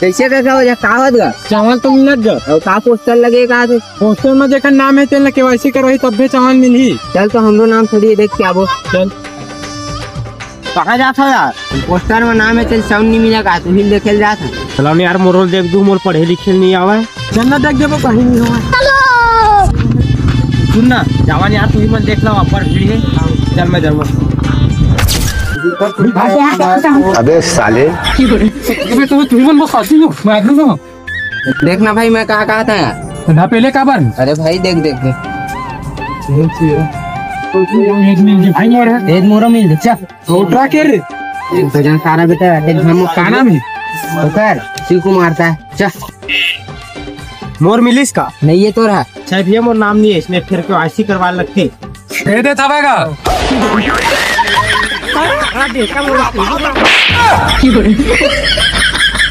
कैसे का हो जा कावत गा चावल तो मिलत गा और का पोस्टर लगे का तो पोस्टर में जेकर नाम है तेल केवाईसी करवाई तब भी चावल मिलही। चल तो हमरो नाम थोड़ी देख के आबो। चल कहाँ जाता यार पोस्टर में नाम है चल साउंड नहीं मिला का तू ही देखे जाता। चलो यार मोर देख दू मोर पढ़े लिखे नहीं आवे चलना देख देबो कहीं नहीं होगा। सुन ना जवान यार तू ही मन देख लो ऊपर भीड़ है चल मैं जाऊंगा। अबे साले तो तू ही मन बस आती हो मैं आदमी देखना भाई मैं कहाँ कहा था यार। ना पहले का बार अरे भाई देख देख देख भाई मोर है एक मोरा मिल जा छोटा के रे तो जन सारा बेटा देख हम का नाम है तो कर शिव कुमार था चा मोर मिलिस का नहीं ये तो रहा शायद ये मोर नाम नहीं है इसमें फिर क्यों आईसी करवा लगते दे दे थावेगा देखा